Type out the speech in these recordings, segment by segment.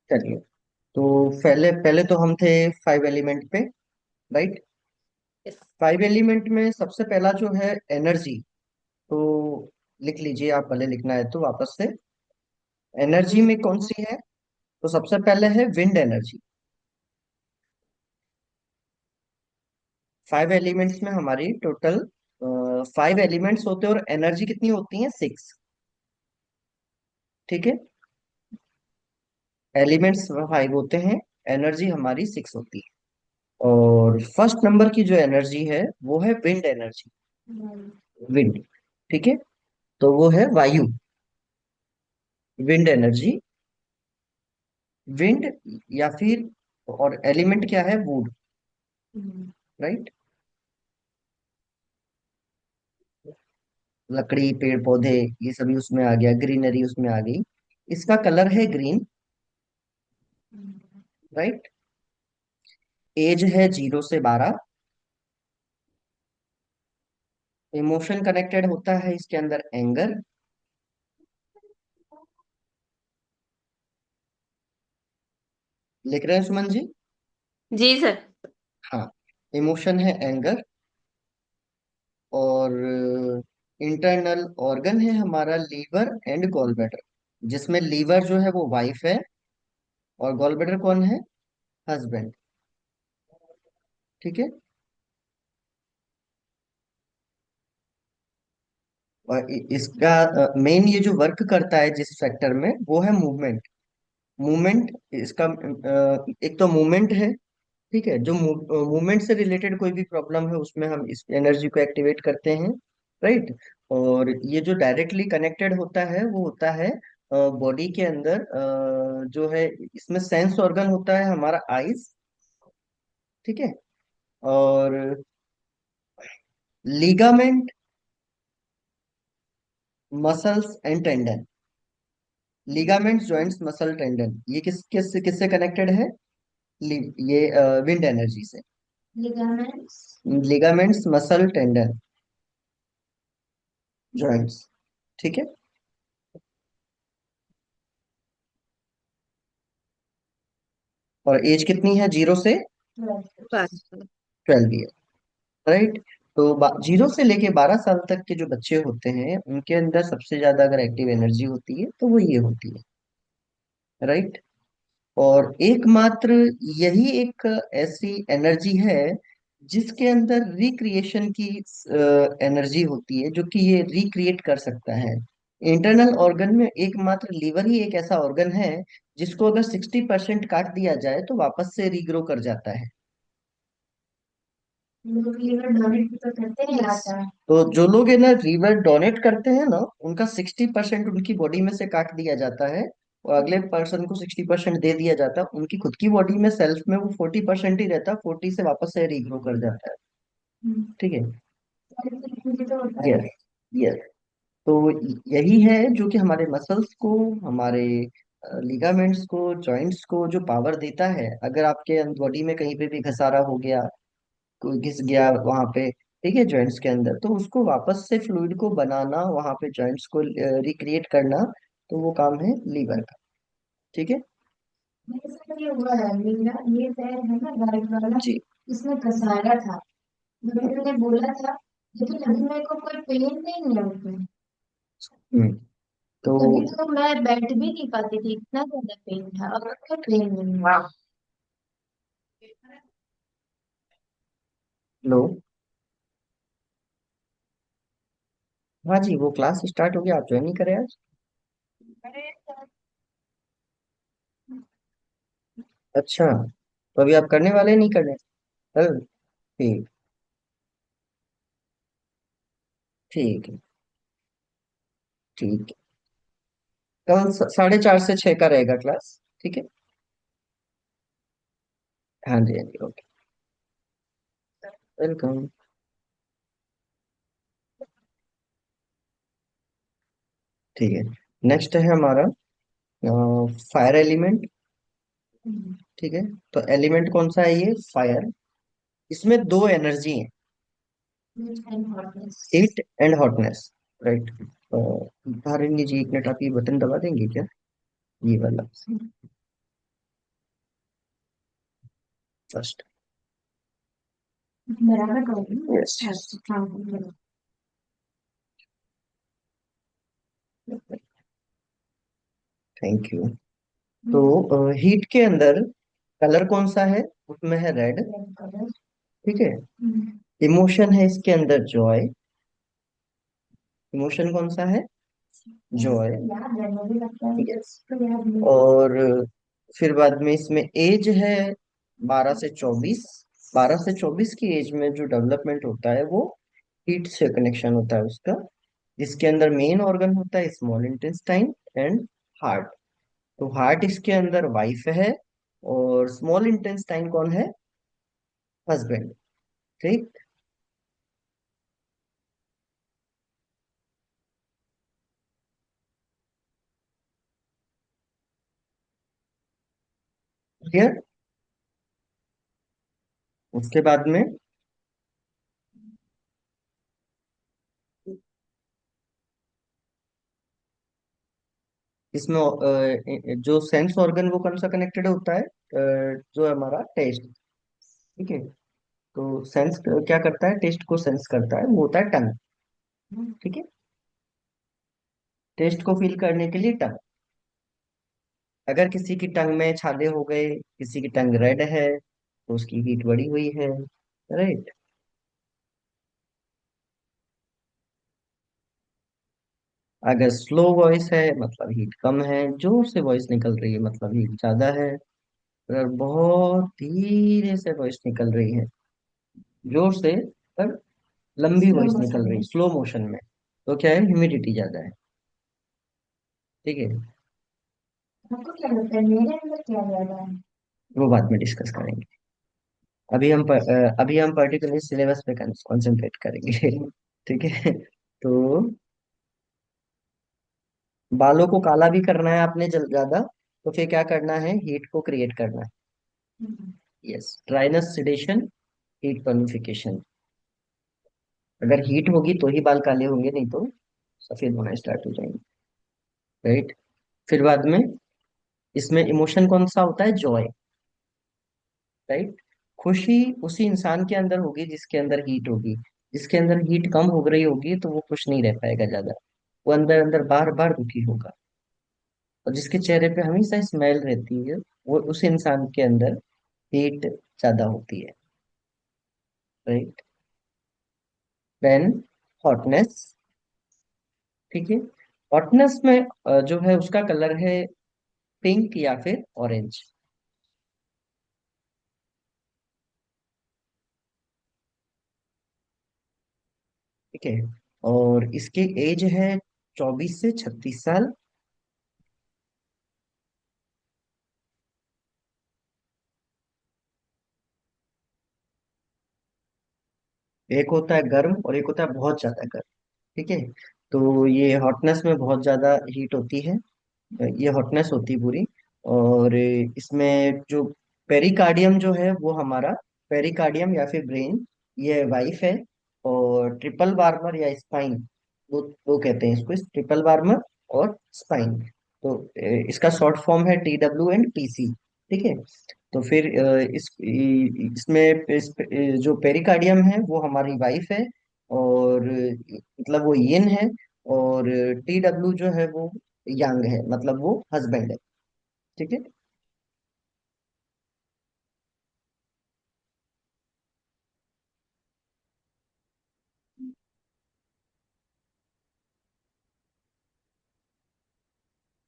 चलिए। तो पहले पहले तो हम थे फाइव एलिमेंट पे, राइट। Yes. फाइव एलिमेंट में सबसे पहला जो है एनर्जी। तो लिख लीजिए, आप भले लिखना है तो वापस से। एनर्जी में कौन सी है? तो सबसे पहले है विंड एनर्जी। फाइव एलिमेंट्स में हमारी टोटल फाइव एलिमेंट्स होते हैं और एनर्जी कितनी होती है? सिक्स। ठीक है। एलिमेंट्स फाइव होते हैं, एनर्जी हमारी सिक्स होती है। और फर्स्ट नंबर की जो एनर्जी है वो है विंड एनर्जी। विंड। ठीक है। तो वो है वायु। Wind energy. विंड या फिर, और एलिमेंट क्या है? वुड। राइट। लकड़ी, पेड़ पौधे, ये सभी उसमें आ गया, ग्रीनरी उसमें आ गई। इसका कलर है ग्रीन। राइट। एज है 0 से 12। इमोशन कनेक्टेड होता है इसके अंदर एंगर। लिख रहे हैं सुमन जी? जी सर। हाँ। इमोशन है एंगर। और इंटरनल ऑर्गन है हमारा लीवर एंड गॉल ब्लैडर, जिसमें लीवर जो है वो वाइफ है और गॉल ब्लैडर कौन है? हस्बैंड। ठीक है। और इसका मेन ये जो वर्क करता है जिस फैक्टर में, वो है मूवमेंट। मूवमेंट इसका एक तो मूवमेंट है। ठीक है। जो मूवमेंट से रिलेटेड कोई भी प्रॉब्लम है उसमें हम इस एनर्जी को एक्टिवेट करते हैं। राइट। और ये जो डायरेक्टली कनेक्टेड होता है वो होता है बॉडी के अंदर, जो है इसमें सेंस ऑर्गन होता है हमारा आईज। ठीक है। और ligament, muscles and tendon. Ligaments, joints, muscle, tendon, ये किस किस किससे कनेक्टेड है? ये विंड एनर्जी से। Ligaments, muscle, tendon, joints. ठीक है। और एज कितनी है? 0 से 12 ईयर। राइट। तो 0 से लेके 12 साल तक के जो बच्चे होते हैं उनके अंदर सबसे ज्यादा अगर एक्टिव एनर्जी होती है तो वो ये होती है। राइट। और एकमात्र यही एक ऐसी एनर्जी है जिसके अंदर रिक्रिएशन की एनर्जी होती है, जो कि ये रिक्रिएट कर सकता है। इंटरनल ऑर्गन में एकमात्र लीवर ही एक ऐसा ऑर्गन है जिसको अगर 60% काट दिया जाए तो वापस से रीग्रो कर जाता है। लोग लीवर डोनेट भी तो करते हैं आता है। तो जो लोग है ना लीवर डोनेट करते हैं ना, उनका 60% उनकी बॉडी में से काट दिया जाता है और अगले पर्सन को 60% दे दिया जाता है। उनकी खुद की बॉडी में, सेल्फ में, वो 40% ही रहता है, 40 से वापस से रीग्रो कर जाता है। ठीक है। यस। यस। तो यही है जो कि हमारे मसल्स को, हमारे लिगामेंट्स को, जॉइंट्स को जो पावर देता है। अगर आपके बॉडी में कहीं पे भी घसारा हो गया, कोई घिस गया वहां पे, ठीक है, जॉइंट्स के अंदर, तो उसको वापस से फ्लूइड को बनाना, वहां पे जॉइंट्स को रिक्रिएट करना, तो वो काम है लीवर का। ठीक है। मेरे साथ ये हुआ है, मेरा ये पैर है ना राइट वाला जी, इसमें घसारा था। डॉक्टर ने बोला था, लेकिन अभी मेरे को कोई पेन नहीं है उसमें। हम्म। तो अभी तो मैं बैठ भी नहीं पाती थी, इतना ज्यादा पेन था, अब कोई पेन नहीं है। लो। हाँ जी, वो क्लास स्टार्ट हो गया, आप ज्वाइन नहीं करे आज? अच्छा। तो अभी आप करने वाले नहीं करने? कल? ठीक। ठीक है। ठीक है। कल 4:30 से 6 का रहेगा क्लास। ठीक है। हाँ जी, हाँ जी, ओके। वेलकम। ठीक है। नेक्स्ट है हमारा फायर एलिमेंट। ठीक है। तो एलिमेंट कौन सा है? ये फायर। इसमें दो एनर्जी है, हीट एंड हॉटनेस। राइट। धारिणी जी, एक मिनट, आप ये बटन दबा देंगे क्या? ये वाला। फर्स्ट। बराबर करोगे। यस। Thank you. तो हीट के अंदर कलर कौन सा है? उसमें है रेड। ठीक है। इमोशन है इसके अंदर जॉय। इमोशन कौन सा है? जॉय। ठीक है। और फिर बाद में इसमें एज है 12 से 24। 12 से 24 की एज में जो डेवलपमेंट होता है वो हीट से कनेक्शन होता है उसका, जिसके अंदर मेन ऑर्गन होता है स्मॉल इंटेस्टाइन एंड हार्ट। तो हार्ट इसके अंदर वाइफ है, और स्मॉल इंटेस्टाइन कौन है? हस्बैंड। ठीक। क्लियर। उसके बाद में इसमें जो सेंस ऑर्गन वो कौन सा कनेक्टेड होता है? जो है हमारा टेस्ट। ठीक है। तो सेंस क्या करता है? टेस्ट को सेंस करता है, वो होता है टंग। ठीक है। टेस्ट को फील करने के लिए टंग। अगर किसी की टंग में छाले हो गए, किसी की टंग रेड है, तो उसकी हीट बढ़ी हुई है। राइट। अगर स्लो वॉइस है मतलब हीट कम है, जोर से वॉइस निकल रही है मतलब हीट ज्यादा है। अगर बहुत धीरे से वॉइस निकल रही है, जोर से पर लंबी वॉइस निकल रही है स्लो मोशन में, तो क्या है? ह्यूमिडिटी ज्यादा है। ठीक है। आपको क्या लगता है मेरे अंदर क्या ज्यादा है? वो बाद में डिस्कस करेंगे। अभी हम पर्टिकुलर सिलेबस पे कंसंट्रेट करेंगे। ठीक है। तो बालों को काला भी करना है आपने ज्यादा, तो फिर क्या करना है? हीट को क्रिएट करना है। Yes. Dryness, sedation, heat tonification. अगर हीट होगी तो ही बाल काले होंगे, नहीं तो सफेद होना स्टार्ट हो जाएंगे। राइट। फिर बाद में इसमें इमोशन कौन सा होता है? जॉय। राइट। खुशी उसी इंसान के अंदर होगी जिसके अंदर हीट होगी। जिसके अंदर हीट कम हो रही होगी तो वो खुश नहीं रह पाएगा ज्यादा, वो अंदर अंदर बार बार दुखी होगा। और जिसके चेहरे पे हमेशा स्माइल रहती है, वो उस इंसान के अंदर हीट ज्यादा होती है। राइट। Then hotness. ठीक है। हॉटनेस में जो है उसका कलर है पिंक या फिर ऑरेंज। ठीक है। और इसकी एज है 24 से 36 साल। एक होता है गर्म और एक होता है बहुत ज्यादा गर्म। ठीक है। तो ये हॉटनेस में बहुत ज्यादा हीट होती है, ये हॉटनेस होती है पूरी। और इसमें जो पेरिकार्डियम जो है वो हमारा, पेरिकार्डियम या फिर ब्रेन, ये वाइफ है। और ट्रिपल बार्बर या स्पाइन, वो कहते हैं इसको, ट्रिपल बार्बर और स्पाइन। तो इसका शॉर्ट फॉर्म है TW एंड PC। ठीक है। तो फिर इसमें जो पेरिकार्डियम है वो हमारी वाइफ है, और मतलब वो यिन है। और TW जो है वो यांग है, मतलब वो हस्बैंड है। ठीक है।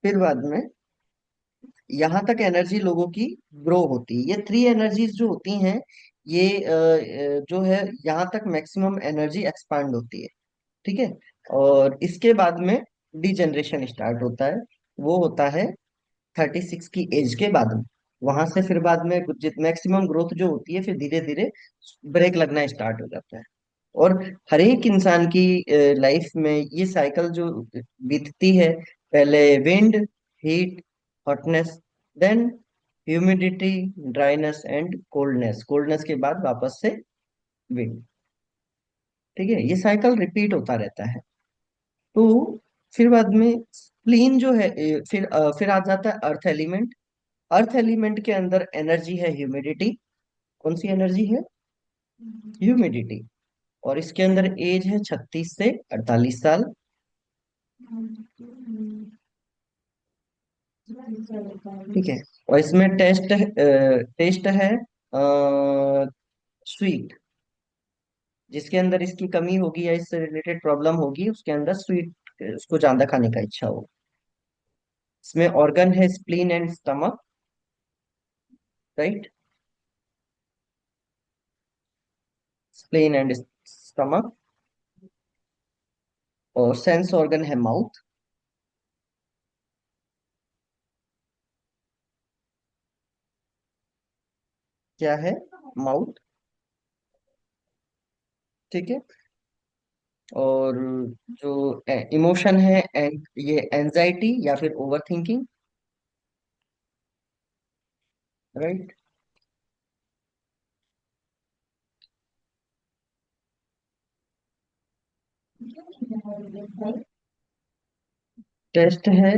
फिर बाद में यहाँ तक एनर्जी लोगों की ग्रो होती है। ये थ्री एनर्जीज जो होती हैं, ये जो है यहाँ तक मैक्सिमम एनर्जी एक्सपांड होती है। ठीक है। और इसके बाद में डिजेनरेशन स्टार्ट होता है, वो होता है 36 की एज के बाद में। वहां से फिर बाद में मैक्सिमम ग्रोथ जो होती है, फिर धीरे धीरे ब्रेक लगना स्टार्ट हो जाता है। और हर एक इंसान की लाइफ में ये साइकिल जो बीतती है, पहले wind, heat, hotness, then humidity, dryness and coldness. Coldness के बाद वापस से विंड। ठीक है। ये साइकिल रिपीट होता रहता है। तो फिर बाद में स्प्लीन जो है, फिर आ जाता है अर्थ एलिमेंट। अर्थ एलिमेंट के अंदर एनर्जी है ह्यूमिडिटी। कौन सी एनर्जी है? ह्यूमिडिटी। और इसके अंदर एज है 36 से 48 साल। ठीक है। और इसमें टेस्ट है स्वीट। जिसके अंदर इसकी कमी होगी या इससे रिलेटेड प्रॉब्लम होगी, उसके अंदर स्वीट उसको ज्यादा खाने का इच्छा हो। इसमें ऑर्गन है spleen and stomach. Right. Spleen and stomach. और सेंस ऑर्गन है माउथ। क्या है? माउथ। ठीक है। और जो इमोशन है ये एंजाइटी या फिर ओवर थिंकिंग। राइट। टेस्ट है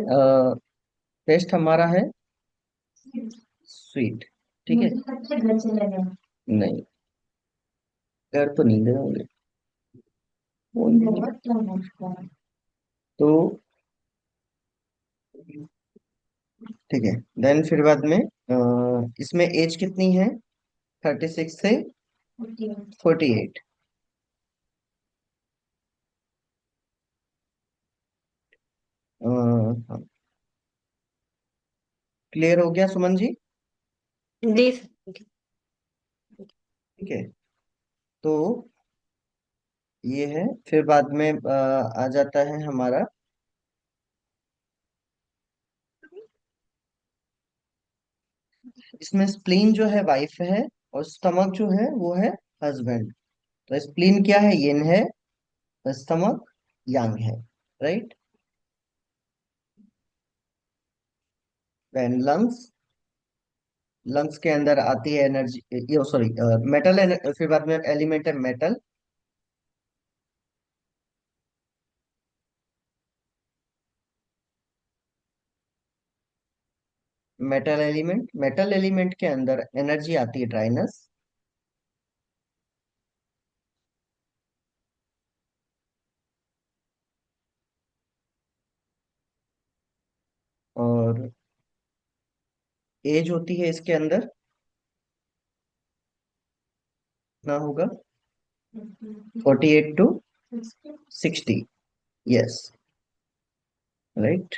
टेस्ट हमारा है स्वीट। ठीक है। नहीं, घर तो नहीं दे होंगे। तो ठीक है। देन फिर बाद में इसमें एज कितनी है? 36 से 48। क्लियर हो गया सुमन जी? जी सर। ठीक है। तो ये है। फिर बाद में आ जाता है हमारा, इसमें स्प्लीन जो है वाइफ है, और स्टमक जो है वो है हस्बैंड। तो स्प्लीन क्या है? यिन है। स्टमक यांग है। राइट। Then lungs. लंग्स के अंदर आती है एनर्जी, ये सॉरी मेटल। फिर बाद में एलिमेंट है मेटल। मेटल एलिमेंट के अंदर एनर्जी आती है ड्राइनेस। और एज होती है इसके अंदर, ना होगा 48 to 60। यस। राइट।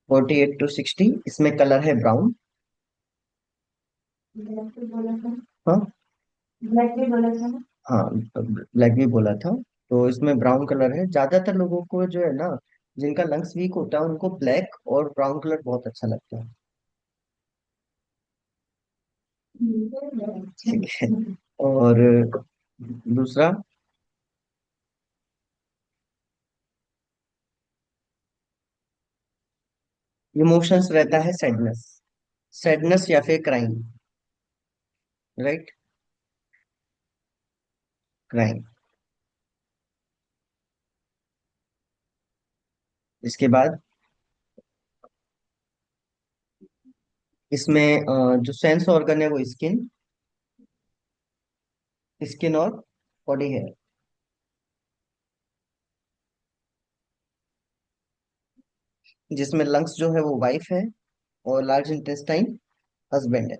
48 to 60। इसमें कलर है ब्राउन। हाँ। हाँ, ब्लैक भी बोला था। तो इसमें ब्राउन कलर है। ज्यादातर लोगों को जो है ना, जिनका लंग्स वीक होता है, उनको ब्लैक और ब्राउन कलर बहुत अच्छा लगता है। ठीक है। और दूसरा, इमोशंस रहता है सैडनेस। सैडनेस या फिर क्राइम। राइट। क्राइम। इसके बाद इसमें जो सेंस ऑर्गन है वो स्किन। स्किन और बॉडी है। जिसमें लंग्स जो है वो वाइफ है, और लार्ज इंटेस्टाइन हस्बैंड है।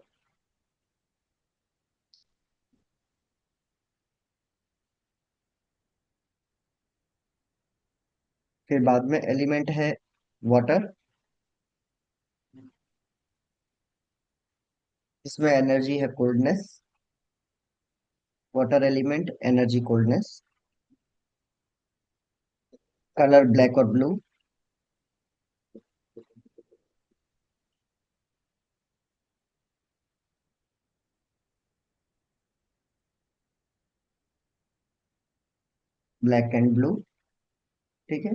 फिर बाद में एलिमेंट है वाटर। इसमें एनर्जी है coldness. Water element energy coldness. Colour black और ब्लू। Black and blue. ठीक है।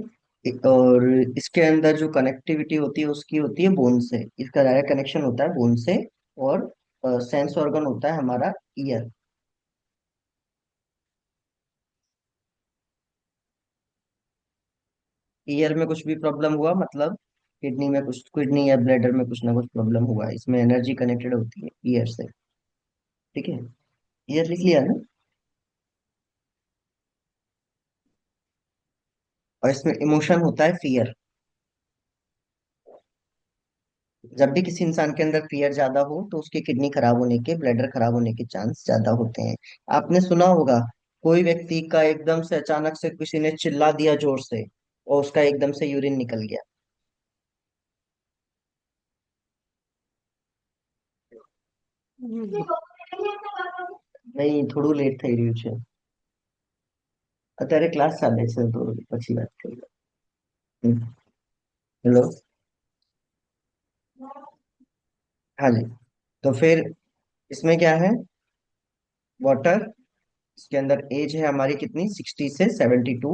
और इसके अंदर जो कनेक्टिविटी होती है उसकी होती है बोन से। इसका डायरेक्ट कनेक्शन होता है बोन से। और सेंस ऑर्गन होता है हमारा ईयर। ईयर में कुछ भी प्रॉब्लम हुआ मतलब? किडनी में कुछ, किडनी या ब्लैडर में कुछ ना कुछ प्रॉब्लम हुआ है, इसमें एनर्जी कनेक्टेड होती है ईयर से। ठीक है, ईयर लिख लिया ना। और इसमें इमोशन होता है फियर। जब भी किसी इंसान के अंदर फियर ज्यादा हो तो उसकी किडनी खराब होने के, ब्लैडर खराब होने के चांस ज्यादा होते हैं। आपने सुना होगा, कोई व्यक्ति का एकदम से अचानक से किसी ने चिल्ला दिया जोर से और उसका एकदम से यूरिन निकल गया। नहीं, થોડું લેટ થઈ રહ્યું છે, અત્યારે ક્લાસ ચાલે છે તો પછી વાત કરીએ। हेलो। हाँ जी। तो फिर इसमें क्या है, वाटर, इसके अंदर एज है हमारी कितनी, 60 से 72।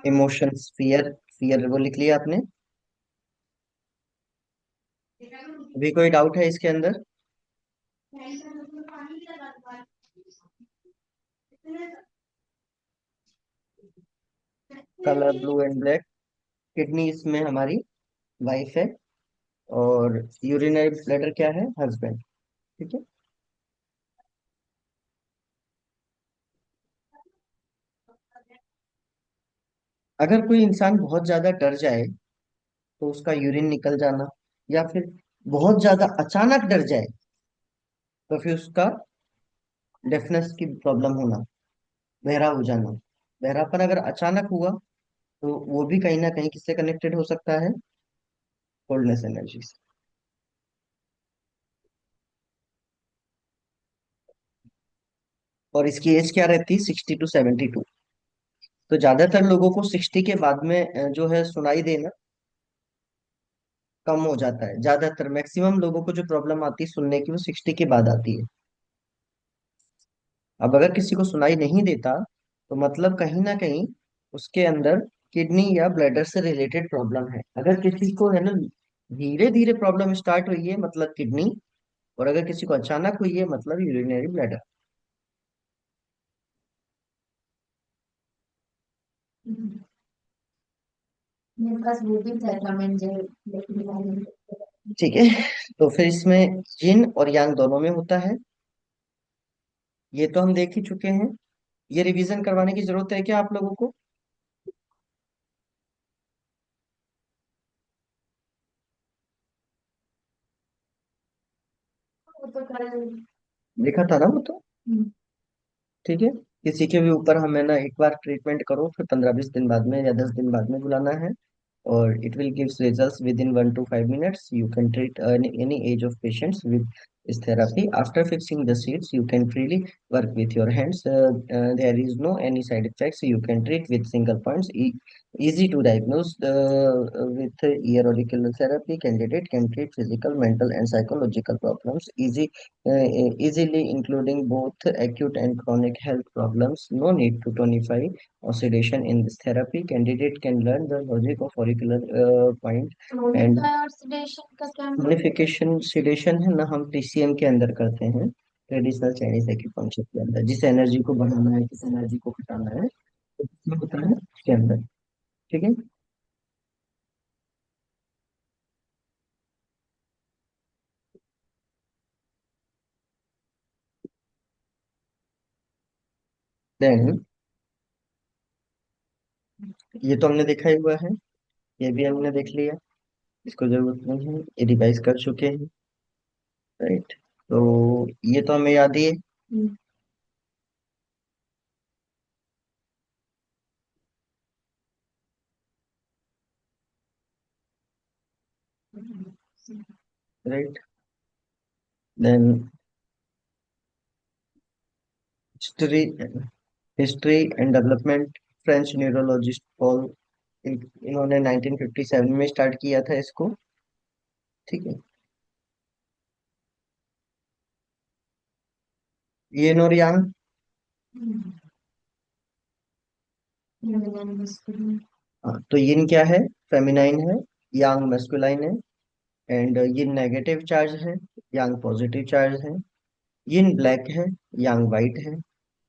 इमोशंस फियर, फियर वो लिख लिया आपने। अभी कोई डाउट है इसके अंदर? Colour blue and black. Kidney इसमें हमारी वाइफ है, और यूरिनरी ब्लैडर क्या है, हस्बैंड। ठीक है। अगर कोई इंसान बहुत ज्यादा डर जाए तो उसका यूरिन निकल जाना, या फिर बहुत ज्यादा अचानक डर जाए तो फिर उसका डेफनेस की प्रॉब्लम होना, बहरा हो जाना। बहरापन अगर अचानक हुआ तो वो भी कहीं ना कहीं किससे कनेक्टेड हो सकता है, कोल्डनेस एनर्जी से। और इसकी एज क्या रहती है, 60 to 72। तो ज्यादातर लोगों को 60 के बाद में जो है सुनाई देना कम हो जाता है। ज्यादातर मैक्सिमम लोगों को जो प्रॉब्लम आती है सुनने की, वो 60 के बाद आती है। अब अगर किसी को सुनाई नहीं देता तो मतलब कहीं ना कहीं उसके अंदर किडनी या ब्लैडर से रिलेटेड प्रॉब्लम है। अगर किसी को है ना धीरे धीरे प्रॉब्लम स्टार्ट हुई है मतलब किडनी, और अगर किसी को अचानक हुई है मतलब यूरिनरी ब्लैडर। मेरे पास वो भी था कमेंट जो लेकिन ठीक है। तो फिर इसमें जिन और यांग दोनों में होता है, ये तो हम देख ही चुके हैं। ये रिवीजन करवाने की जरूरत है क्या आप लोगों को? वो तो कल देखा था ना वो तो। ठीक है, किसी के भी ऊपर हमें ना एक बार ट्रीटमेंट करो, फिर 15-20 दिन बाद में या 10 दिन बाद में बुलाना है, और it will gives results within 1 to 5 minutes. You can treat any age of patients with this therapy. After fixing the seats, you can freely work with your hands. There is no any side effects. You can treat with single points. Easy to diagnose. With ear auricular therapy, candidate can treat physical, mental, and psychological problems easily, including both acute and chronic health problems. No need to tonify or sedation in this therapy. Candidate can learn the logic of auricular point and sedation का क्या modification। sedation है ना, हम TCM के अंदर करते हैं, traditional Chinese acupuncture के अंदर। जिस एनर्जी को बढ़ाना है, किस एनर्जी को घटाना है, तो इसमें होता है उसके अंदर। ठीक है। देन ये तो हमने देखा ही हुआ है, ये भी हमने देख लिया, इसको जरूरत नहीं है, ये रिवाइज कर चुके हैं। राइट। तो ये तो हमें याद ही है। Right. Then history, history and development, French neurologist Paul, इन्होंने 1957 में स्टार्ट किया था इसको। ठीक है। ये नोरियांग। हाँ, तो यिन क्या है, फेमिनाइन है, यांग मेस्कुलाइन है। एंड यिन नेगेटिव चार्ज है, यांग पॉजिटिव चार्ज है। यिन ब्लैक है, यांग वाइट है।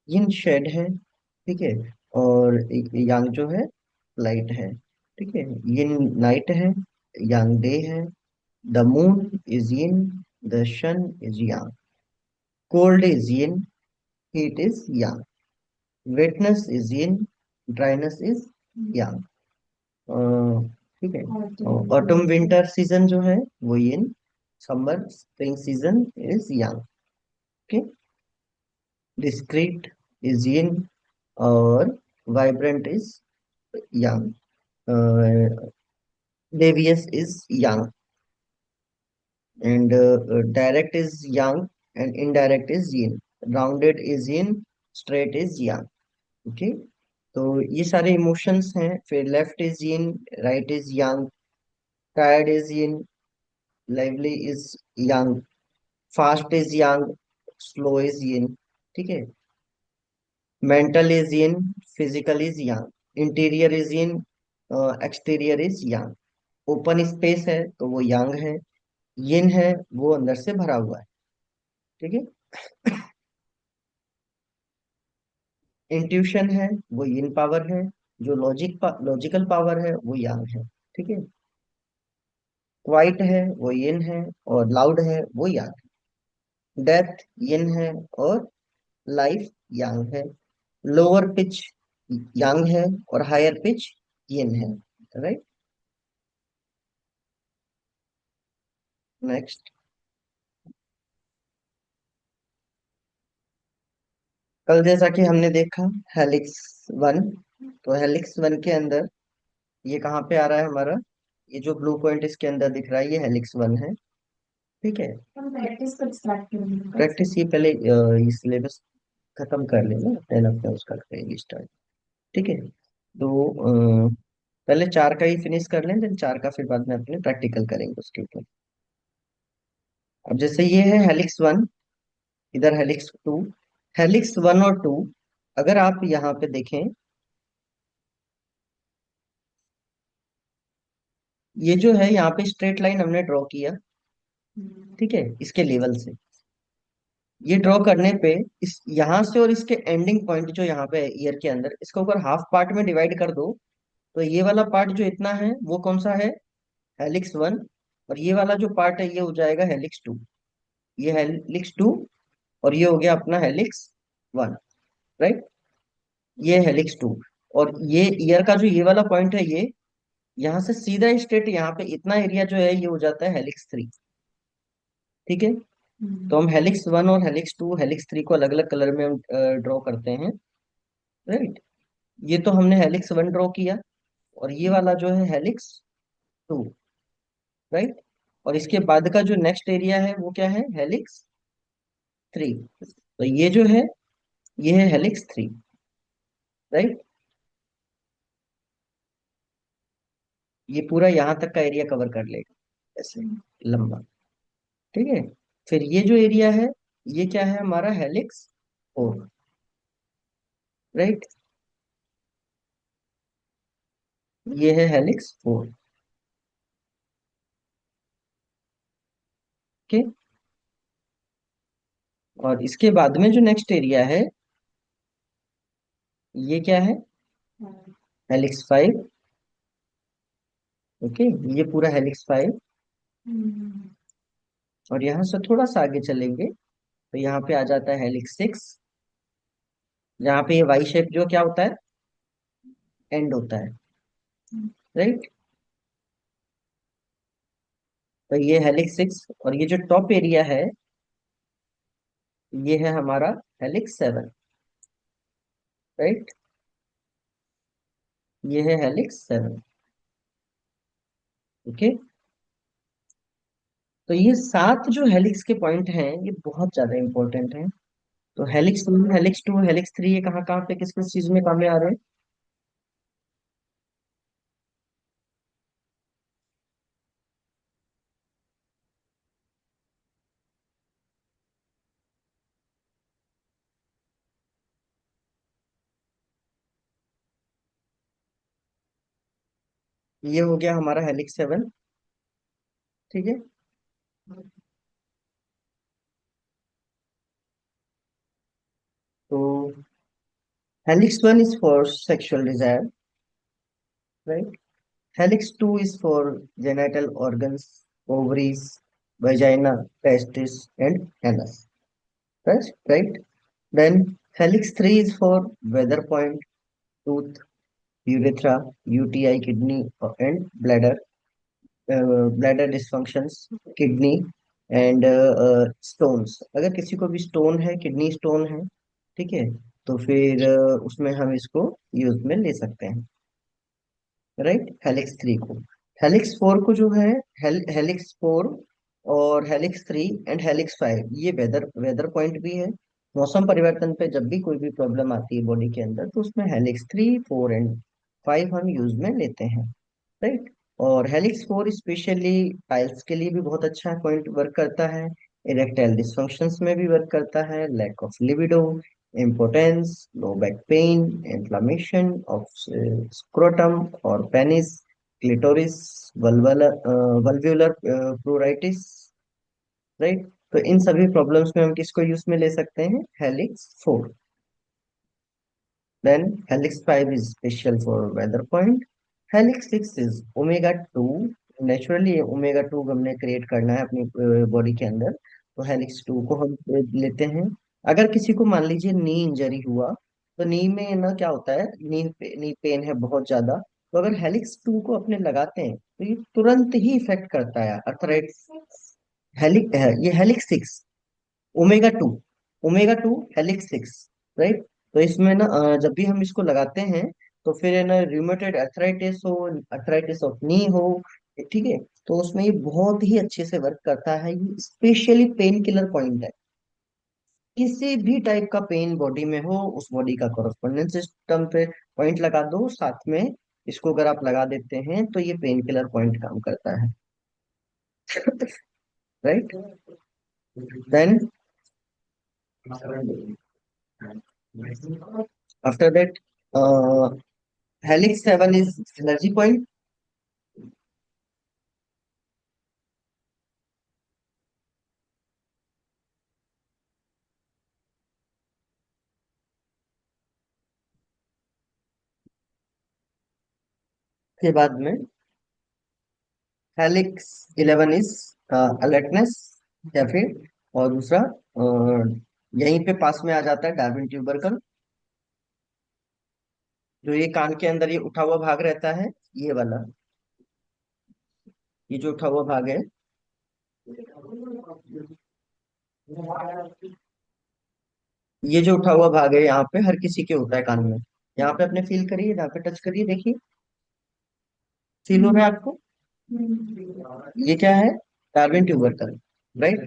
यिन शेड है, ठीक है, और यांग जो है लाइट है, ठीक है। यिन नाइट है, यांग डे है। The moon is yin, the sun is yang. Cold is yin, heat is yang. Wetness is yin, dryness is yang. ठीक है। ऑटम विंटर सीजन जो है वो yin, summer spring season is yang. Okay. Discrete is yin, और vibrant is yang. Devious is yang, and direct is yang, and indirect is yin. Rounded is yin, straight is yang. Okay. तो ये सारे emotions हैं। फिर left is yin, right is yang. Tired is yin, lively is yang. Fast is yang, slow is yin. ठीक है। Mental is yin, physical is yang. Interior is yin, exterior is yang. Open space है तो वो यांग है। यिन है वो अंदर से भरा हुआ है। ठीक है। इंट्यूशन है वो यिन पावर है। जो लॉजिकल पावर है वो यांग है। ठीक है। क्वाइट है वो यिन है, और लाउड है वो यांग है। डेथ यिन है, और लाइफ यांग है। लोअर पिच यांग है, और हायर पिच यिन है। राइट। नेक्स्ट। कल जैसा कि हमने देखा हेलिक्स वन, तो हेलिक्स वन के अंदर ये कहाँ पे आ रहा है हमारा? ये जो ब्लू पॉइंट इसके अंदर दिख रहा है ये हेलिक्स वन है। ठीक है। हम प्रैक्टिस कब स्टार्ट करेंगे? प्रैक्टिस ये पहले ये सिलेबस खत्म कर लेना, देन अपने उसका करेंगे स्टार्ट। ठीक है। तो पहले चार का ही फिनिश कर लें, देन चार का फिर बाद में अपने प्रैक्टिकल करेंगे उसके ऊपर। अब जैसे ये है हेलिक्स वन, इधर हेलिक्स टू। हेलिक्स वन और टू, अगर आप यहाँ पे देखें, ये जो है यहाँ पे स्ट्रेट लाइन हमने ड्रॉ किया, ठीक है, इसके लेवल से। ये ड्रॉ करने पे इस यहाँ से और इसके एंडिंग पॉइंट जो यहाँ पे ईयर के अंदर, इसको अगर हाफ पार्ट में डिवाइड कर दो, तो ये वाला पार्ट जो इतना है वो कौन सा है? Helix one. और ये वाला जो पार्ट है ये हो जाएगा हेलिक्स टू। ये हेलिक्स टू, और ये हो गया अपना हेलिक्स वन। राइट। ये हेलिक्स टू। और ये ईयर का जो ये वाला पॉइंट है, ये यहाँ से सीधा स्ट्रेट यहाँ पे इतना एरिया जो है ये हो जाता है हेलिक्स थ्री। ठीक है। तो हम हेलिक्स वन और हेलिक्स टू, हेलिक्स थ्री को अलग अलग कलर में हम ड्रॉ करते हैं। राइट। ये तो हमने हेलिक्स वन ड्रॉ किया, और ये वाला जो है हेलिक्स टू। राइट। और इसके बाद का जो नेक्स्ट एरिया है वो क्या है? Helix three. तो ये जो है ये है हेलिक्स थ्री। राइट। ये पूरा यहाँ तक का एरिया कवर कर लेगा ऐसे, लंबा। ठीक है। फिर ये जो एरिया है ये क्या है हमारा? Helix four. राइट। ये है हेलिक्स फोर। ओके। और इसके बाद में जो नेक्स्ट एरिया है ये क्या है? Helix five. ओके। ये पूरा हेलिक्स फाइव। और यहाँ से थोड़ा सा आगे चलेंगे तो यहाँ पे आ जाता है हेलिक्स सिक्स। जहाँ पे ये वाई शेप जो क्या होता है? एंड होता है। राइट। तो ये हेलिक्स सिक्स, और ये जो टॉप एरिया है ये है हमारा हेलिक्स सेवन। राइट। ये है हेलिक्स सेवन। ओके। तो ये सात जो हेलिक्स के पॉइंट हैं ये बहुत ज्यादा इंपॉर्टेंट हैं। तो helix one, helix two, helix three, ये कहाँ कहाँ पे किस किस चीज में काम में आ रहे हैं? ये हो गया हमारा हेलिक्स सेवन। ठीक है। तो Helix 1 is for sexual desire, right? Helix 2 is for genital organs, ovaries, vagina, testis, and anus. Right? Right? Then Helix 3 is for weather point, tooth, urethra, UTI, kidney, and bladder, bladder dysfunctions, kidney, and stones. अगर किसी को भी stone है, kidney stone है, ठीक है, तो फिर उसमें हम इसको यूज में ले सकते हैं, राइट, हेलिक्स 3 को। हेलिक्स 4 को जो है, हेलिक्स 4 और हेलिक्स 3 एंड हेलिक्स 5, ये वेदर वेदर पॉइंट भी है। मौसम परिवर्तन पे जब भी कोई भी प्रॉब्लम आती है बॉडी के अंदर, तो उसमें हेलिक्स 3, 4 एंड 5 हम यूज में लेते हैं, राइट। और हेलिक्स 4 स्पेशली पाइल्स के लिए भी बहुत अच्छा पॉइंट वर्क करता है, इरेक्टाइल डिसफंक्शंस में भी वर्क करता है, lack of libido, impotence, low back pain, inflammation of scrotum or penis, clitoris, vulvular pruritus, right. तो इन सभी प्रॉब्लम्स में हम किसको यूज में ले सकते हैं, helix 4। Then helix 5 is special for weather point. Helix 6 is omega 2। Naturally omega 2 हमने क्रिएट करना है अपनी बॉडी के अंदर, तो हेलिक्स 2 को हम लेते हैं। अगर किसी को मान लीजिए नी इंजरी हुआ, तो नी में ना क्या होता है, नी पेन है बहुत ज्यादा, तो अगर हेलिक्स 2 को अपने लगाते हैं तो ये तुरंत ही इफेक्ट करता है अर्थराइट्स। ये helix 6, omega 2, omega 2 helix 6, right. तो इसमें ना जब भी हम इसको लगाते हैं, तो फिर है ना रिमेटॉइड अर्थराइटिस हो, अर्थराइटिस ऑफ नी हो, ठीक है, तो उसमें ये बहुत ही अच्छे से वर्क करता है। ये स्पेशली पेन किलर पॉइंट है। किसी भी टाइप का पेन बॉडी में हो, उस बॉडी का कॉरस्पॉन्डेंस सिस्टम पे पॉइंट लगा दो साथ में, इसको अगर आप लगा देते हैं तो ये पेन किलर पॉइंट काम करता है, right. Then after that helix 7 is energy point. के बाद में हेलिक्स 11 इज अलर्टनेस, या फिर और दूसरा यहीं पे पास में आ जाता है डार्विन ट्यूबरकल, जो ये कान के अंदर ये उठा हुआ भाग रहता है, ये वाला, ये जो उठा हुआ भाग है, ये जो उठा हुआ भाग है यहाँ पे हर किसी के होता है कान में। यहाँ पे अपने फील करिए, यहाँ पे टच करिए, देखिए फील हो रहा है आपको, ये क्या है, डार्विन ट्यूबरकल, राइट।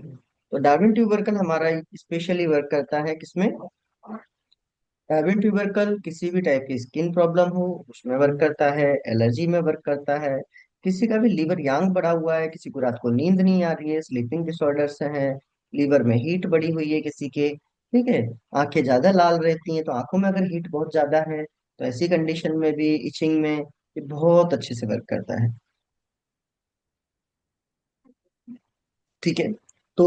तो डार्विन ट्यूबरकल हमारा स्पेशली वर्क करता है किसमें, डार्विन ट्यूबरकल किसी भी टाइप की स्किन प्रॉब्लम हो उसमें वर्क करता है, एलर्जी में वर्क करता है, किसी का भी लीवर यांग बढ़ा हुआ है, किसी को रात को नींद नहीं आ रही है, स्लीपिंग डिसऑर्डर्स हैं, लीवर में हीट बढ़ी हुई है किसी के, ठीक है, आंखें ज्यादा लाल रहती हैं, तो आंखों में अगर हीट बहुत ज्यादा है, तो ऐसी कंडीशन में भी इचिंग में ये बहुत अच्छे से वर्क करता है, ठीक है। तो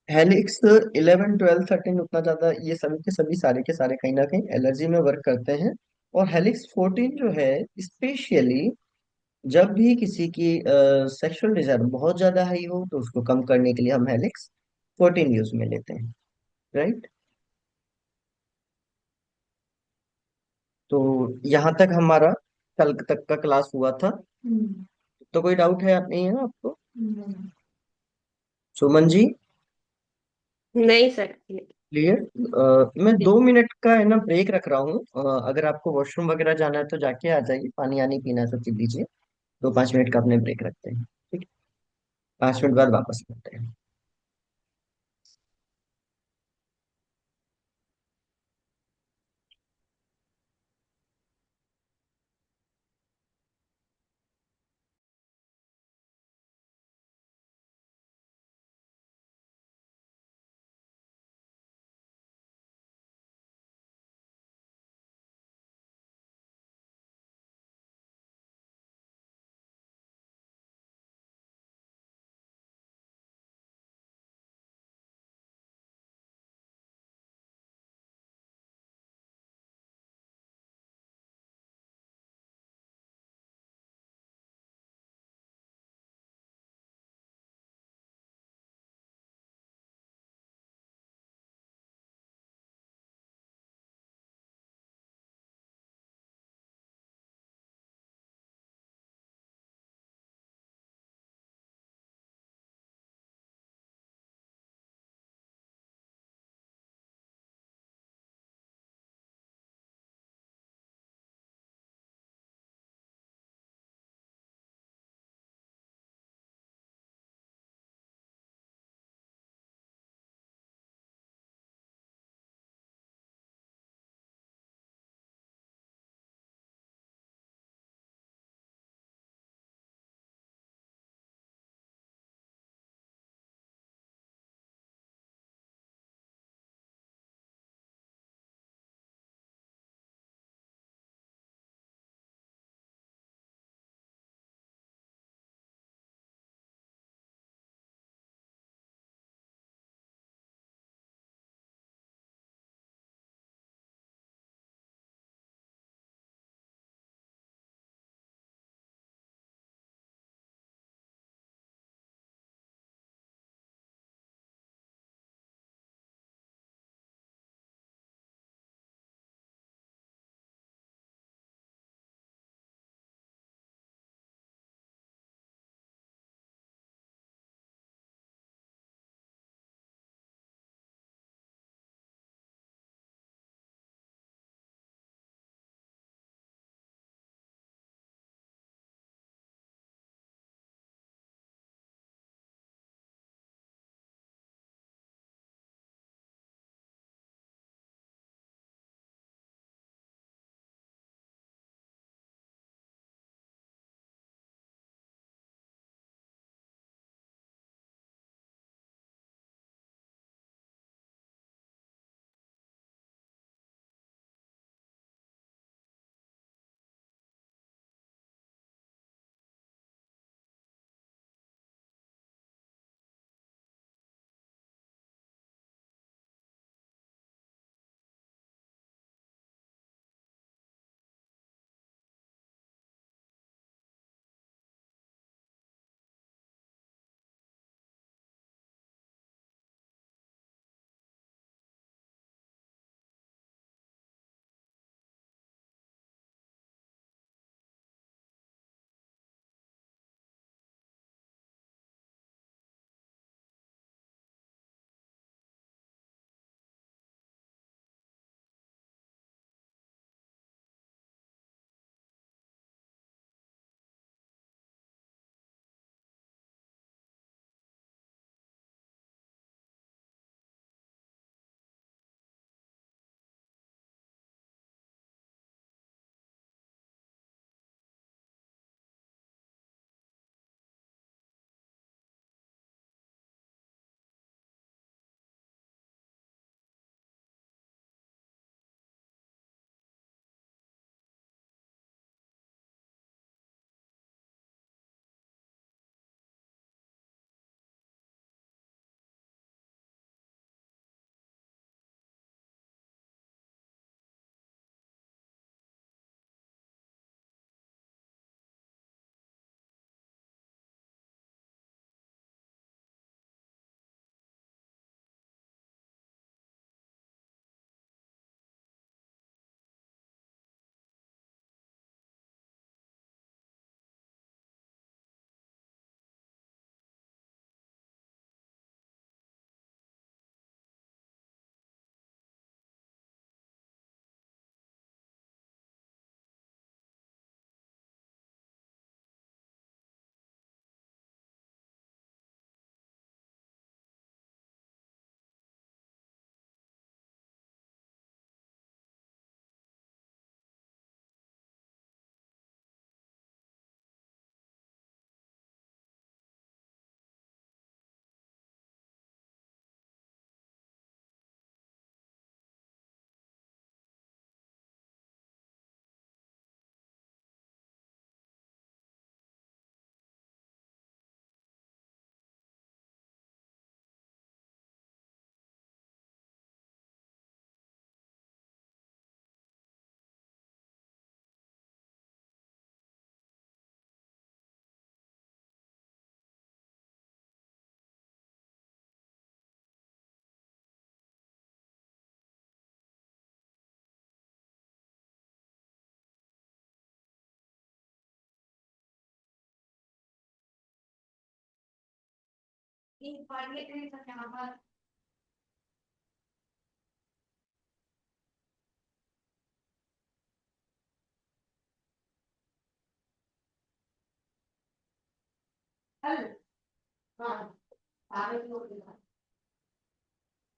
हेलिक्स 11, 12, 13 उतना ज्यादा ये सभी के सभी सारे के सारे कहीं ना कहीं एलर्जी में वर्क करते हैं। और हेलिक्स 14 जो है, स्पेशली जब भी किसी की सेक्सुअल डिजायर बहुत ज्यादा हाई हो, तो उसको कम करने के लिए हम हेलिक्स 14 यूज में लेते हैं, राइट। तो यहाँ तक हमारा कल तक का क्लास हुआ था। तो कोई डाउट है नहीं है ना आपको, सुमन जी, नहीं सर। क्लियर। मैं 2 मिनट का है ना ब्रेक रख रहा हूँ, अगर आपको वॉशरूम वगैरह जाना है तो जाके आ जाइए, पानी आनी पीना है सब चीज लीजिए। 2-5 मिनट का अपने ब्रेक रखते हैं, ठीक है, 5 मिनट बाद वापस करते हैं।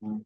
हम्म।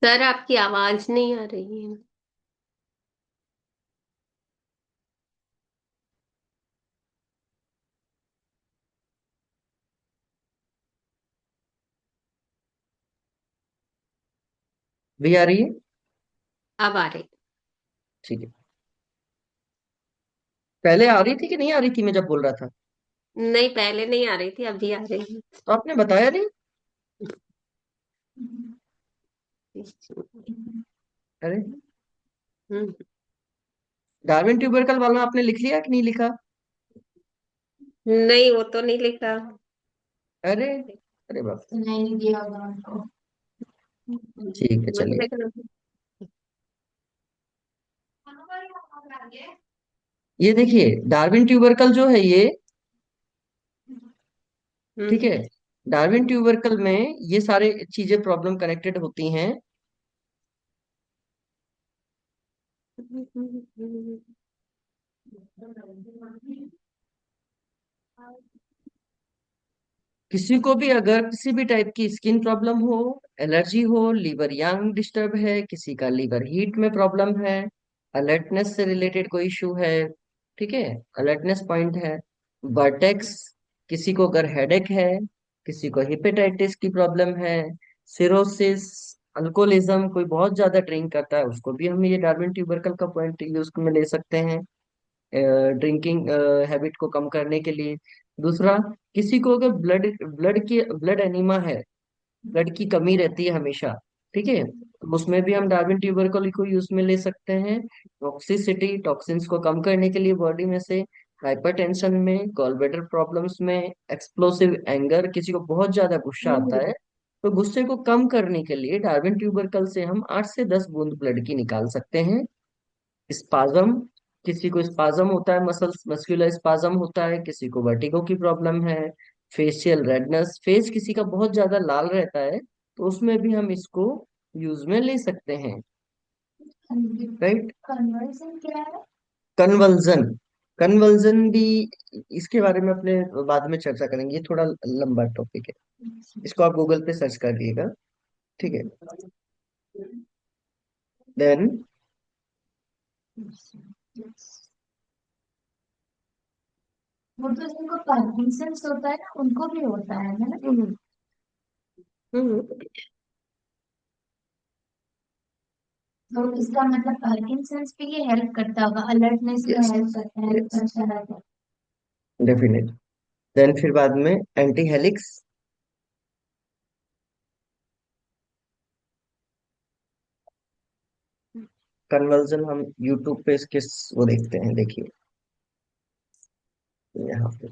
सर आपकी आवाज नहीं आ रही है। भी आ रही है? अब आ रही। ठीक है। पहले आ रही थी कि नहीं आ रही थी मैं जब बोल रहा था? नहीं, पहले नहीं आ रही थी, अभी आ रही तो आपने बताया नहीं। है। अरे, हम्म। डार्विन ट्यूबरकल वाला आपने लिख लिया कि नहीं लिखा? नहीं, वो तो नहीं लिखा। अरे, अरे बाप। नहीं दिया होगा उनको। ठीक है, वो तो चलिए। लेकर। ये देखिए, डार्विन ट्यूबरकल जो है ये, ठीक हम्म। है, डार्विन ट्यूबरकल में ये सारे चीजें प्रॉब्लम कनेक्टेड होती हैं। किसी को भी अगर किसी भी टाइप की स्किन प्रॉब्लम हो, एलर्जी हो, लीवर यांग डिस्टर्ब है, किसी का लीवर हीट में प्रॉब्लम है, अलर्टनेस से रिलेटेड कोई इशू है, ठीक है, अलर्टनेस पॉइंट है, वर्टेक्स, किसी को अगर हेडेक है, किसी को हेपेटाइटिस की प्रॉब्लम है, सिरोसिस, अल्कोहलिज्म, कोई बहुत ज्यादा ड्रिंक करता है, उसको भी हम ये डार्विन ट्यूबरकल का पॉइंट यूज में ले सकते हैं, ड्रिंकिंग हैबिट को कम करने के लिए। दूसरा, किसी को अगर ब्लड एनीमा है, ब्लड की कमी रहती है हमेशा, ठीक है, तो उसमें भी हम डार्विन ट्यूबरकुल को यूज में ले सकते हैं। टॉक्सिसिटी, टॉक्सिन्स को कम करने के लिए बॉडी में से, हाइपरटेंशन में, गॉलब्लैडर प्रॉब्लम्स में, एक्सप्लोसिव एंगर, किसी को बहुत ज्यादा गुस्सा आता है, तो गुस्से को कम करने के लिए डार्विन ट्यूबरकल से हम 8 से 10 बूंद ब्लड की निकाल सकते हैं। स्पाजम, किसी को स्पाजम होता है, मस्कुलर स्पाजम होता है, किसी को वर्टिगो की प्रॉब्लम है, फेशियल रेडनेस, फेस किसी का बहुत ज्यादा लाल रहता है, तो उसमें भी हम इसको यूज में ले सकते हैं। राइट। कन्वर्जन क्या है? कन्वल्जन, कन्वल्जन भी, इसके बारे में अपने बाद में चर्चा करेंगे, ये थोड़ा लंबा टॉपिक है, इसको आप गूगल पे सर्च कर लिएगा, ठीक है। देन, वो तो जिनको पार्किंसंस होता है ना, उनको भी होता है ना? हम्म। तो इसका मतलब पार्किंसंस पे ये हेल्प करता होगा, अलर्टनेस में यस, हेल्प करता है, हेल्प यस, करता रहता है। डेफिनेट। देन फिर बाद में एंटी हेलिक्स, कन्वर्जन हम यूट्यूब पे इसके वो देखते हैं, देखिए यहाँ पे।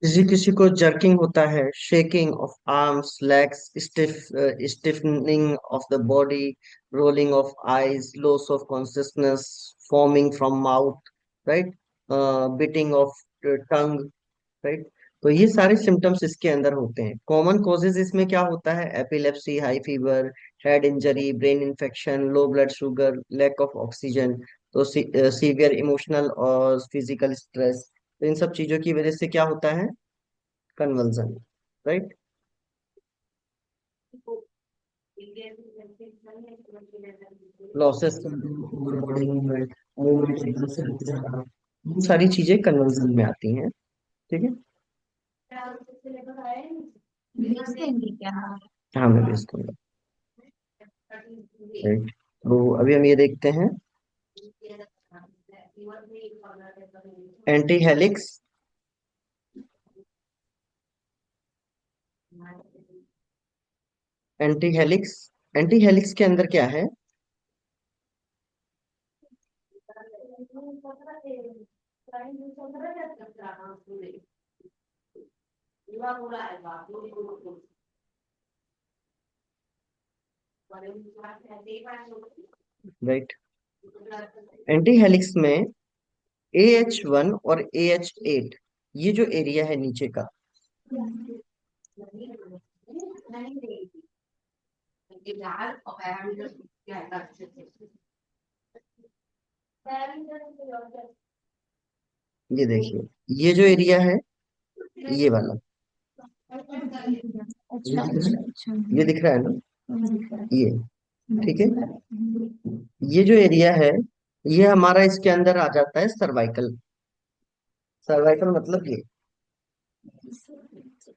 किसी किसी को जर्किंग होता है, shaking of arms legs, stiffening of the body, rolling of eyes, loss of consciousness, forming from mouth, right, beating of tongue, right. तो ये सारे सिम्टम्स इसके अंदर होते हैं। कॉमन कॉजेज इसमें क्या होता है? Epilepsy, high fever, head injury, brain infection, low blood sugar, lack of oxygen, तो सीवियर इमोशनल और फिजिकल स्ट्रेस। तो इन सब चीजों की वजह से क्या होता है? Conversion, right. Losses, body movement, movement एकदम से रुक जाना, ये सारी चीजें कन्वर्जन में आती हैं। ठीक है। भेज देंगे क्या? हाँ मैं भेज दूंगा। राइट। तो अभी हम ये देखते हैं, anti helix. Anti helix, anti helix के अंदर क्या है? राइट। एंटी हेलिक्स में AH1 और AH8, ये जो एरिया है नीचे का, ये देखिए, ये जो एरिया है, ये वाला, ये अच्छा दिख रहा अच्छा है, अच्छा। ये दिख रहा है ना, दिख रहा ये। ठीक है। है। ये जो एरिया है, ये हमारा इसके अंदर आ जाता है सर्वाइकल। सर्वाइकल मतलब ये,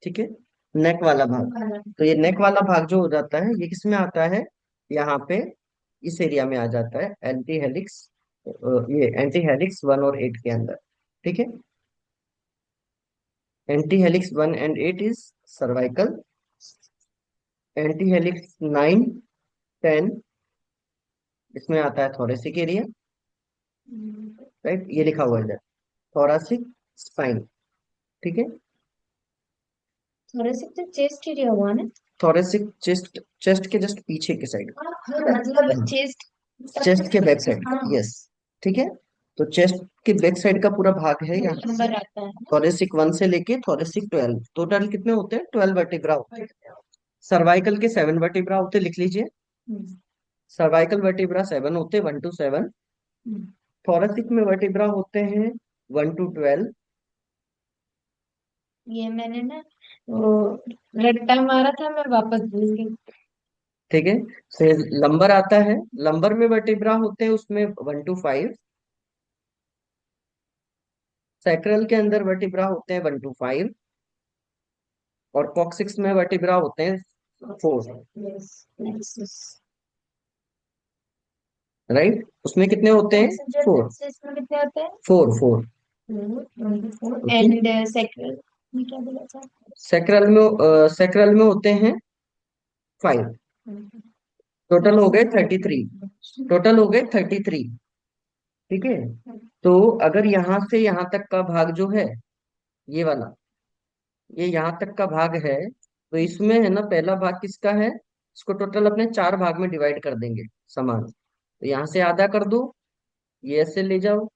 ठीक है, नेक वाला भाग। तो ये नेक वाला भाग जो हो जाता है, ये किस में आता है? यहाँ पे, इस एरिया में आ जाता है, एंटी हेलिक्स, ये एंटी हेलिक्स 1 और 8 के अंदर। ठीक है। Anti helix 1 and 8 is cervical. Anti helix 9, 10, इसमें आता है थोरेसिक एरिया। राइट, ये लिखा हुआ है इधर, थोरासिक स्पाइन। ठीक है। थोरेसिक तो चेस्ट एरिया हुआ ना? थोरेसिक चेस्ट, चेस्ट के जस्ट पीछे की साइड। मतलब चेस्ट चेस्ट सबसे के बैक पीछे। साइड, हाँ, यस। ठीक है। तो चेस्ट के बैक साइड का पूरा भाग है यहाँ से, नंबर आता है ना? थोरेसिक 1 से लेके थोरेसिक 12, टोटल कितने होते हैं? 12 वर्टिब्रा होते हैं। सर्वाइकल के 7 वर्टिब्रा होते हैं, लिख लीजिए। हम्म, सर्वाइकल वर्टिब्रा 7 होते हैं, 1 to 7। हम्म। थोरेसिक में वर्टिब्रा होते हैं 1 to 12। ये मैंने ना वो रट्टा मारा था, मैं वापस भूल गई। ठीक है। फिर लंबर आता है, लंबर में वर्टिब्रा होते हैं उसमें 1 to 5। सैक्रल के अंदर वर्टिब्रा होते हैं 1 to 5। और कॉक्सिक्स में वर्टिब्रा होते हैं 4। Yes, nexus. राइट, उसमें कितने होते हैं? पैसेंजर 4। नेक्सस में कितने होते हैं? 4, 4। 4 ओके। एंड सेक्रल में क्या बोला था? सैक्रल में होते हैं 5। टोटल हो गए 33। टोटल हो गए 33। ठीक है। तो अगर यहाँ से यहाँ तक का भाग जो है, ये वाला, ये यहाँ तक का भाग है, तो इसमें है ना, पहला भाग किसका है? इसको टोटल अपने 4 भाग में डिवाइड कर देंगे समान। तो यहाँ से आधा कर दो, ये ऐसे ले जाओ,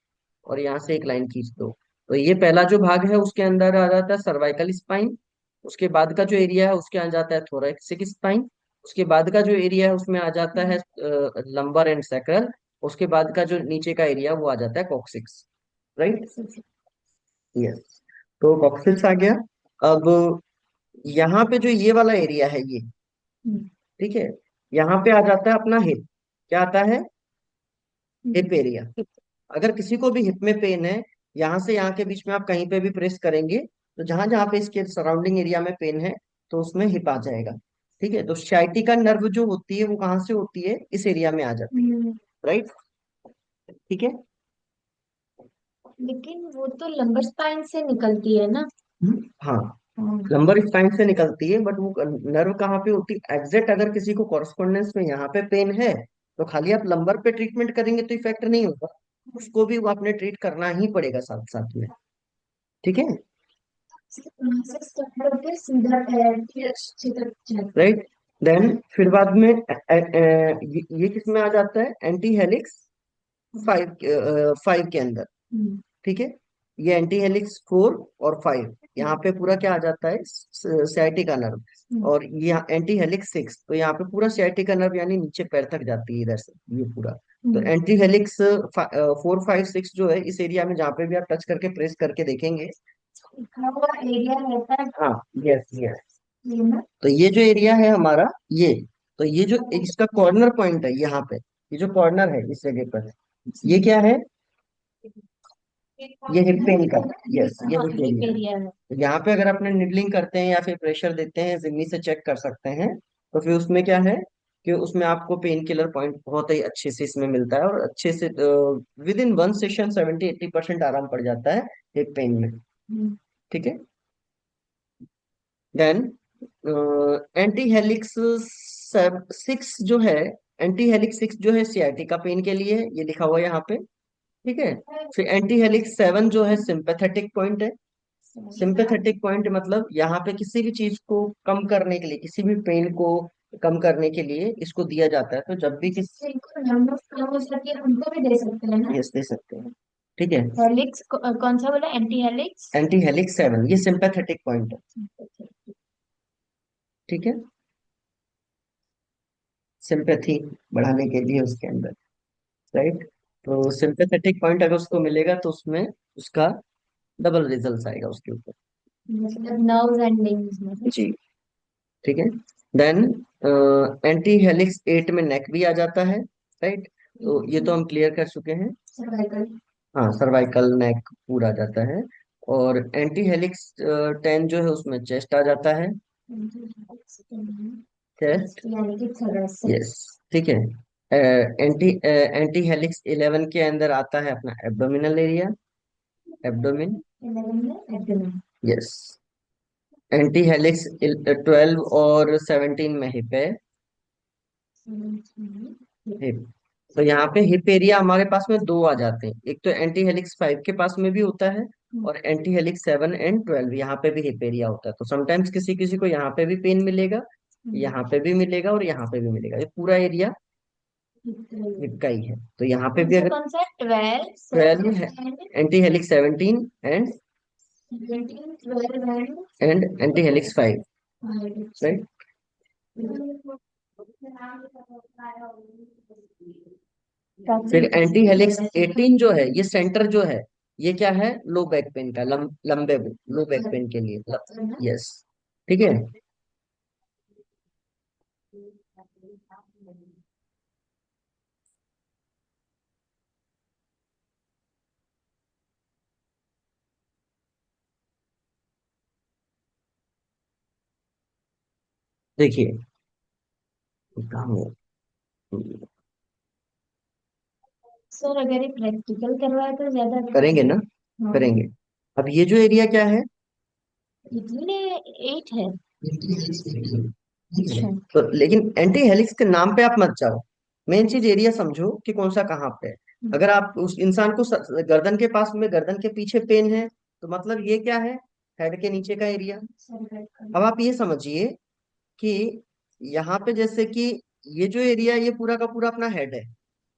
और यहाँ से एक लाइन खींच दो। तो ये पहला जो भाग है उसके अंदर आ जाता है सर्वाइकल स्पाइन। उसके बाद का जो एरिया है उसके आ जाता है थोरैसिक स्पाइन। उसके बाद का जो एरिया है उसमें आ जाता है लंबर एंड सैक्रल। उसके बाद का जो नीचे का एरिया वो आ जाता है कॉक्सिक्स। राइट। यस। तो कॉक्सिक्स आ गया। अब यहाँ पे जो ये वाला एरिया है ये, ठीक है, यहाँ पे आ जाता है अपना हिप। क्या आता है? Hip area. अगर किसी को भी हिप में पेन है, यहाँ से यहाँ के बीच में आप कहीं पे भी प्रेस करेंगे, तो जहां जहां पे इसके सराउंडिंग एरिया में पेन है, तो उसमें हिप आ जाएगा। ठीक है। तो sciatica नर्व जो होती है वो कहाँ से होती है? इस एरिया में आ जाती है। राइट। ठीक है। लेकिन वो तो लंबर स्पाइन से निकलती है ना? हाँ, हाँ। लंबर स्पाइन से निकलती है, बट वो नर्व कहाँ पे होती है एग्जैक्ट? अगर किसी को कॉरस्पॉन्डेंस में यहाँ पे पेन है, तो खाली आप लंबर पे ट्रीटमेंट करेंगे तो इफेक्ट नहीं होगा, उसको भी वो आपने ट्रीट करना ही पड़ेगा साथ साथ में। ठीक है। वहां से स्टार्ट होकर सीधा पैर की अच्छी तरफ जाता है। राइट। देन फिर बाद में ये किस में आ जाता है? एंटी हेलिक्स 5 के अंदर। ठीक है। ये एंटी हेलिक्स 4 और 5, यहाँ पे पूरा क्या आ जाता है? sciatica nerve. और ये एंटी हेलिक्स 6, तो यहाँ पे पूरा sciatica नर्व यानी नीचे पैर तक जाती है इधर से, ये पूरा। तो एंटी हेलिक्स 4, 5, 6 जो है इस एरिया में, जहाँ पे भी आप टच करके प्रेस करके देखेंगे, लिखा हुआ एरिया रहता है। हाँ, यस यस। ये ना। तो ये जो एरिया है हमारा, ये, तो ये जो इसका कॉर्नर पॉइंट है यहाँ पे, ये जो कॉर्नर है इस जगह पर, ये क्या है? ये हिप पेन का, यस, ये हाँ, हिप हिप एरिया है। एरिया है। तो यहाँ पे अगर अपने निडलिंग करते हैं या फिर प्रेशर देते हैं, जिम्मी से चेक कर सकते हैं। तो फिर उसमें क्या है कि उसमें आपको पेन किलर पॉइंट बहुत ही अच्छे से इसमें मिलता है, और अच्छे से विद इन वन सेशन 70-80% आराम पड़ जाता है हिप पेन में। हम्म। ठीक है। देन एंटी हेलिक्स 6 जो है, एंटी हेलिक्स 6 जो है सीआरटी का पेन के लिए है, ये लिखा हुआ है यहाँ पे। ठीक है। फिर एंटी हेलिक्स 7 जो है सिंपैथेटिक पॉइंट है। सिंपैथेटिक पॉइंट मतलब यहाँ पे किसी भी चीज को कम करने के लिए, किसी भी पेन को कम करने के लिए इसको दिया जाता है। तो जब भी किसी, जिनको नंबर्स कम हो सके उनको भी दे सकते हैं ना। यस, दे सकते हैं। ठीक है। हेलिक्स कौन सा बोला, एंटी हेलिक्स। एंटी हेलिक्स 7 ये सिंपैथेटिक पॉइंट है। ठीक है। सिंपैथी बढ़ाने के लिए उसके अंदर, राइट। तो सिंपैथेटिक पॉइंट अगर उसको मिलेगा तो उसमें उसका डबल रिजल्ट आएगा उसके ऊपर। मतलब नर्व्स एंडिंग्स में। जी। ठीक है। देन एंटी हेलिक्स 8 में नेक भी आ जाता है, राइट। तो ये तो हम क्लियर कर चुके हैं। सर्वाइकल। हाँ, सर्वाइकल नेक पूरा आ जाता है। और एंटी हेलिक्स 10 जो है उसमें चेस्ट आ जाता है। चेस्ट, यानी कि thoracic। यस। ठीक है। एंटी हेलिक्स 11 के अंदर आता है अपना एब्डोमिनल एरिया, एब्डोमिन, 11 में abdomen। यस। एंटी हेलिक्स 12 और 17 में हिप है, हिप। तो यहाँ पे हिप एरिया हमारे पास में दो आ जाते हैं, एक तो एंटी हेलिक्स 5 के पास में भी होता है, और एंटी हेलिक्स 7 एंड 12 यहाँ पे भी हिप एरिया होता है। तो समटाइम्स किसी किसी को यहाँ पे भी पेन मिलेगा, यहाँ पे भी मिलेगा, और यहाँ पे भी मिलेगा। ये पूरा एरिया हिप का ही है। तो यहाँ पे भी अगर कौन सा 12 12 है, anti helix 17 and 12 anti helix 5, right. फिर एंटी हेलिक्स 18 जो है, ये सेंटर जो है, ये क्या है? लो बैक पेन का, लंबे लो बैक पेन के लिए, यस। ठीक है। देखिए, कहाँ है? सर अगर ये प्रैक्टिकल करवाए तो ज्यादा अच्छा करेंगे ना, है। हाँ। करेंगे। अब ये जो एरिया क्या है? इतने 8 है। अच्छा। तो लेकिन एंटी हेलिक्स के नाम पे आप मत जाओ, मेन चीज एरिया समझो कि कौन सा कहाँ पे है। अगर आप उस इंसान को गर्दन के पास में, गर्दन के पीछे पेन है, तो मतलब ये क्या है? हेड के नीचे का एरिया। अब आप ये समझिए कि यहाँ पे जैसे कि ये जो एरिया, ये पूरा का पूरा अपना हेड है।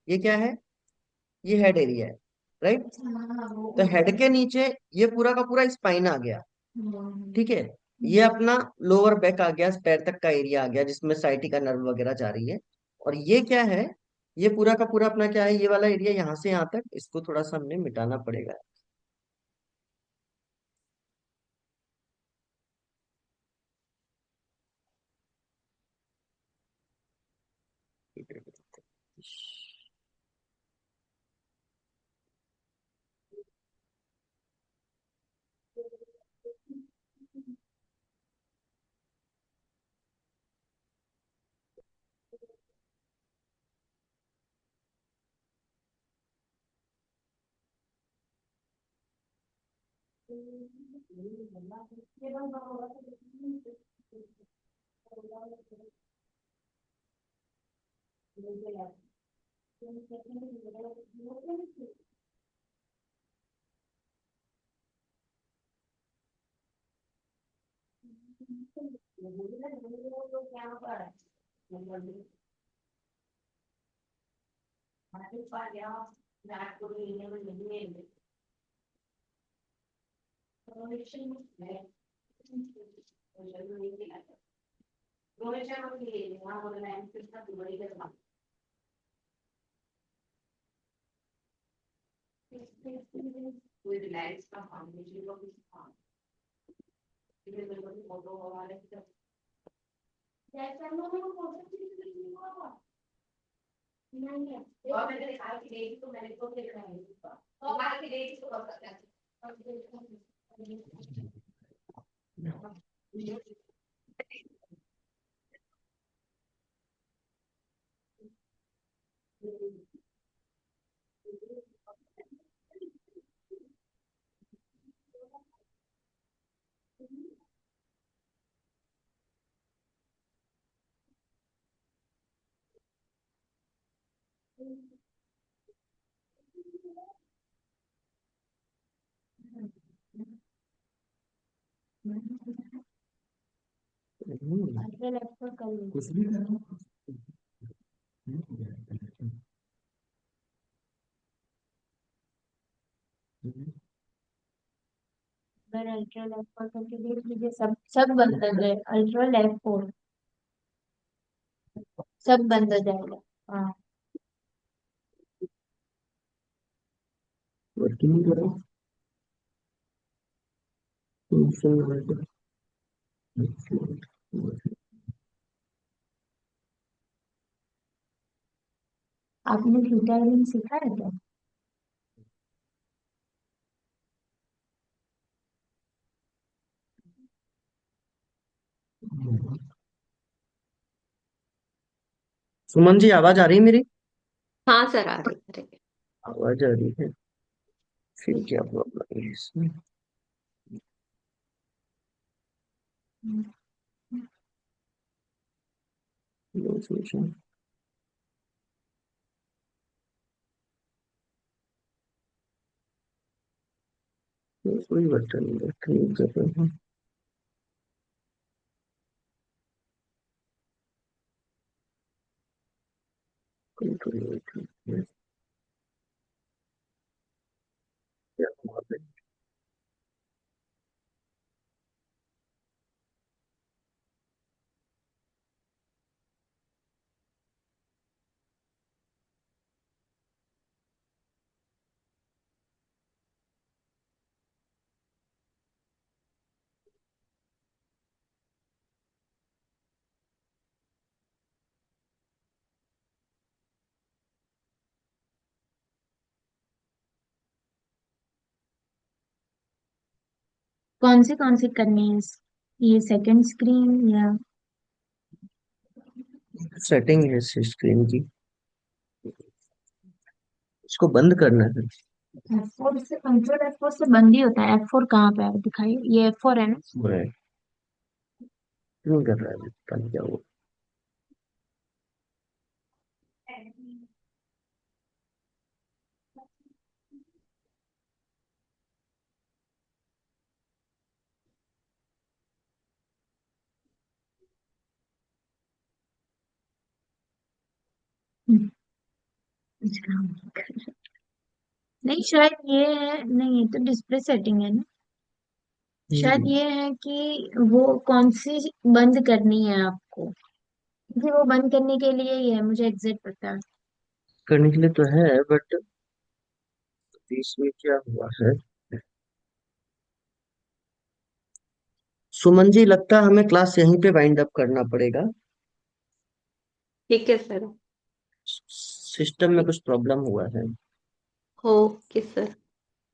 ये क्या है? ये हेड एरिया है, राइट। तो हेड के नीचे ये पूरा का पूरा स्पाइन आ गया। ठीक है। ये अपना लोअर बैक आ गया, पैर तक का एरिया आ गया, जिसमें साइटिका नर्व वगैरह जा रही है। और ये क्या है? ये पूरा का पूरा अपना क्या है? ये वाला एरिया यहाँ से यहाँ तक, इसको थोड़ा सा हमने मिटाना पड़ेगा। हम्म, अल्ट्रा लेफ्ट पर कर कुछ लीजिए। भी करना। अगर अल्ट्रा लेफ्ट पर करके देख लीजिए, सब सब बंद हो जाए, अल्ट्रा लेफ्ट पर सब बंद हो जाएगा। हाँ। वर्किंग नहीं करो। आपने ट्यूटरिंग सीखा है क्या? सुमन जी, आवाज आ रही है मेरी? हाँ सर, आ रही है। आवाज आ रही है। फिर क्या प्रॉब्लम है इसमें? No solution. कोई बटन नहीं कर रहे हैं। कंट्रोल क्या हुआ है? कौन सी करनी है ये सेकंड स्क्रीन या? सेटिंग है इस स्क्रीन की, इसको बंद करना है। F4 से, कंट्रोल F4 से बंद ही होता है। F4 कहाँ पे है दिखाइए, ये F4 है ना? है, क्यों कर रहा है? पता नहीं क्या हुआ। हम्म, नहीं शायद ये है, नहीं ये तो डिस्प्ले सेटिंग है ना। शायद हम्म, ये है कि वो कौन सी बंद करनी है आपको, क्योंकि वो बंद करने के लिए ही है, मुझे एग्जैक्ट पता है। करने के लिए तो है, बट इसमें क्या हुआ है? सुमन जी, लगता है हमें क्लास यहीं पे वाइंड अप करना पड़ेगा। ठीक है सर। सिस्टम में कुछ प्रॉब्लम हुआ है। Okay sir.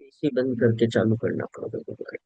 पीसी बंद करके चालू करना पड़ेगा।